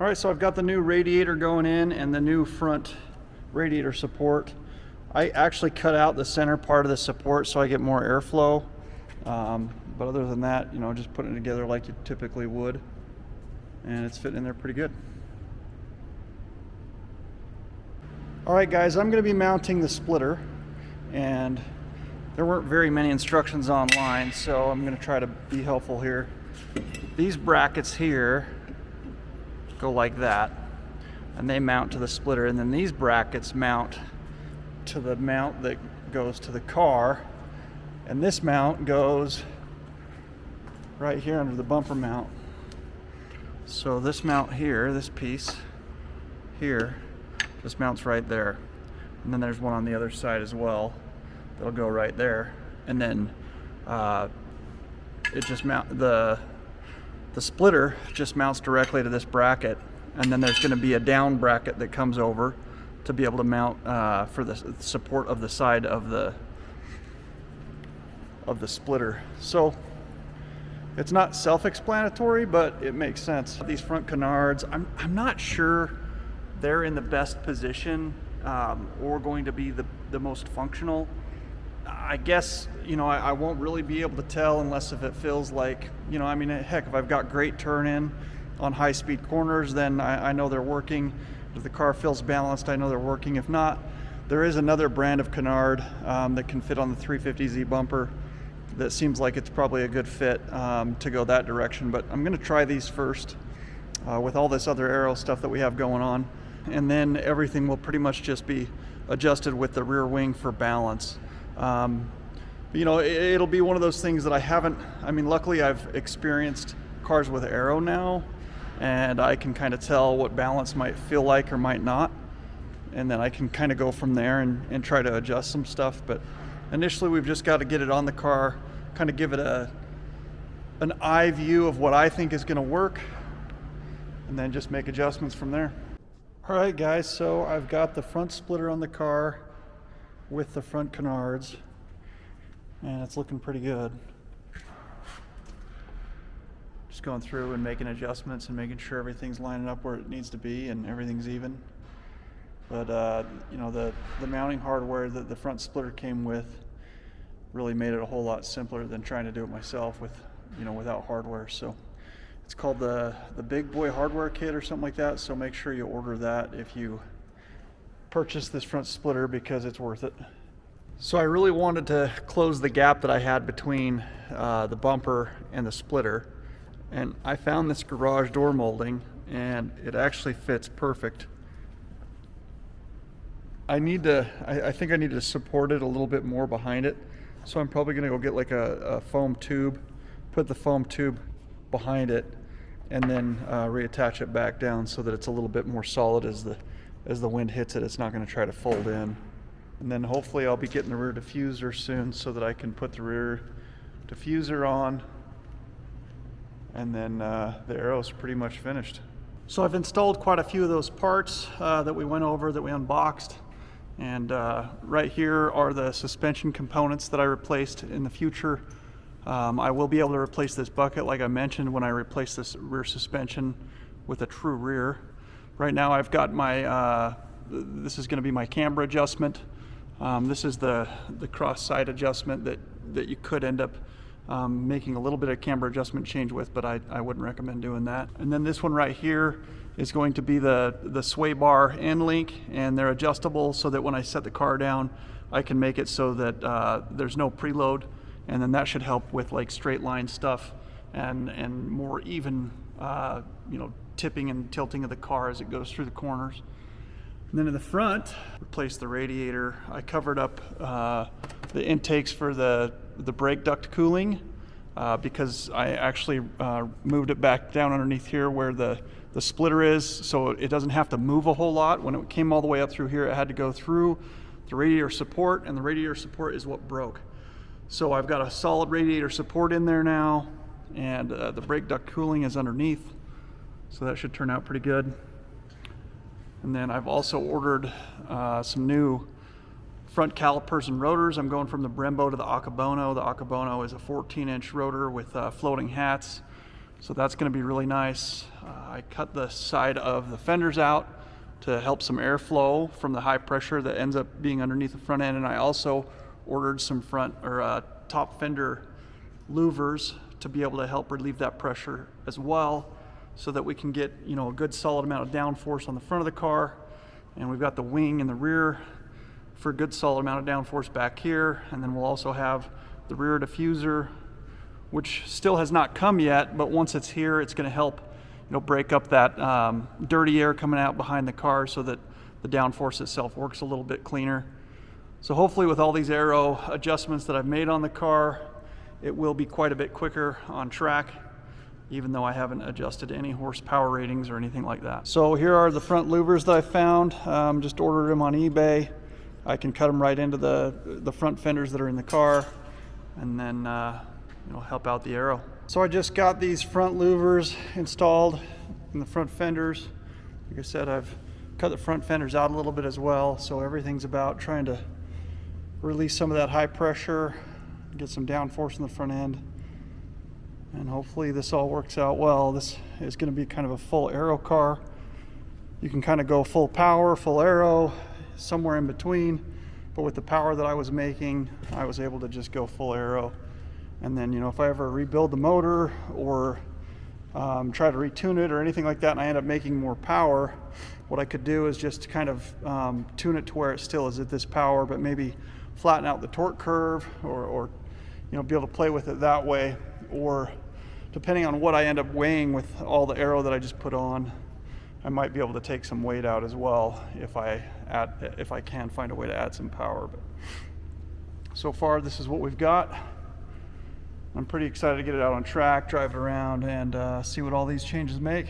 All right, so I've got the new radiator going in and the new front radiator support. I actually cut out the center part of the support so I get more airflow. But other than that, you know, just putting it together like you typically would. And it's fitting in there pretty good. All right, guys, I'm going to be mounting the splitter. And there weren't very many instructions online, so I'm going to try to be helpful here. These brackets here go like that, and they mount to the splitter, and then these brackets mount to the mount that goes to the car, and this mount goes right here under the bumper mount. So this mount here, this piece here, this mounts right there, and then there's one on the other side as well that'll go right there, and then it just the splitter just mounts directly to this bracket, and then there's going to be a down bracket that comes over to be able to mount for the support of the side of the splitter. So it's not self-explanatory, but it makes sense. These front canards, I'm not sure they're in the best position or going to be the most functional. I guess, you know, I won't really be able to tell unless if it feels like, you know, I mean, heck, if I've got great turn in on high speed corners, then I know they're working. If the car feels balanced, I know they're working. If not, there is another brand of canard that can fit on the 350Z bumper that seems like it's probably a good fit to go that direction. But I'm going to try these first with all this other aero stuff that we have going on. And then everything will pretty much just be adjusted with the rear wing for balance. You know, it'll be one of those things that I mean, luckily I've experienced cars with aero now, and I can kind of tell what balance might feel like or might not. And then I can kind of go from there and try to adjust some stuff. But initially we've just got to get it on the car, kind of give it an eye view of what I think is going to work, and then just make adjustments from there. All right, guys, so I've got the front splitter on the car with the front canards, and it's looking pretty good. Just going through and making adjustments and making sure everything's lining up where it needs to be and everything's even. But you know, the mounting hardware that the front splitter came with really made it a whole lot simpler than trying to do it myself with, you know, without hardware. So it's called the Big Boy Hardware Kit or something like that. So make sure you order that if you purchase this front splitter, because it's worth it. So I really wanted to close the gap that I had between the bumper and the splitter, and I found this garage door molding, and it actually fits perfect. I think I need to support it a little bit more behind it, so I'm probably gonna go get like a foam tube, put the foam tube behind it, and then reattach it back down so that it's a little bit more solid as the wind hits it. It's not going to try to fold in. And then hopefully I'll be getting the rear diffuser soon so that I can put the rear diffuser on, and then the aero's pretty much finished. So I've installed quite a few of those parts that we went over, that we unboxed, and right here are the suspension components that I replaced. In the future I will be able to replace this bucket like I mentioned when I replace this rear suspension with a true rear. Right now I've got my, this is going to be my camber adjustment. This is the cross side adjustment that you could end up making a little bit of camber adjustment change with, but I wouldn't recommend doing that. And then this one right here is going to be the sway bar end link, and they're adjustable so that when I set the car down, I can make it so that there's no preload, and then that should help with like straight line stuff and more even, you know, tipping and tilting of the car as it goes through the corners. And then in the front, replaced the radiator. I covered up the intakes for the brake duct cooling because I actually moved it back down underneath here where the splitter is, so it doesn't have to move a whole lot. When it came all the way up through here, it had to go through the radiator support, and the radiator support is what broke. So I've got a solid radiator support in there now, and the brake duct cooling is underneath. So that should turn out pretty good. And then I've also ordered some new front calipers and rotors. I'm going from the Brembo to the Akebono. The Akebono is a 14-inch rotor with floating hats. So that's going to be really nice. I cut the side of the fenders out to help some airflow from the high pressure that ends up being underneath the front end, and I also ordered some top fender louvers to be able to help relieve that pressure as well, so that we can get a good solid amount of downforce on the front of the car. And we've got the wing in the rear for a good solid amount of downforce back here, and then we'll also have the rear diffuser, which still has not come yet, but once it's here, it's going to help break up that dirty air coming out behind the car so that the downforce itself works a little bit cleaner. So hopefully with all these aero adjustments that I've made on the car, it will be quite a bit quicker on track, even though I haven't adjusted any horsepower ratings or anything like that. So here are the front louvers that I found. Just ordered them on eBay. I can cut them right into the front fenders that are in the car, and then help out the aero. So I just got these front louvers installed in the front fenders. Like I said, I've cut the front fenders out a little bit as well, so everything's about trying to release some of that high pressure, get some downforce in the front end, and hopefully this all works out well. This is going to be kind of a full aero car. You can kind of go full power, full aero, somewhere in between, but with the power that I was making, I was able to just go full aero. And then if I ever rebuild the motor or try to retune it or anything like that, and I end up making more power, what I could do is just kind of tune it to where it still is at this power, but maybe flatten out the torque curve, or be able to play with it that way. Or depending on what I end up weighing with all the aero that I just put on, I might be able to take some weight out as well if I can find a way to add some power. But so far, this is what we've got. I'm pretty excited to get it out on track, drive it around, and see what all these changes make.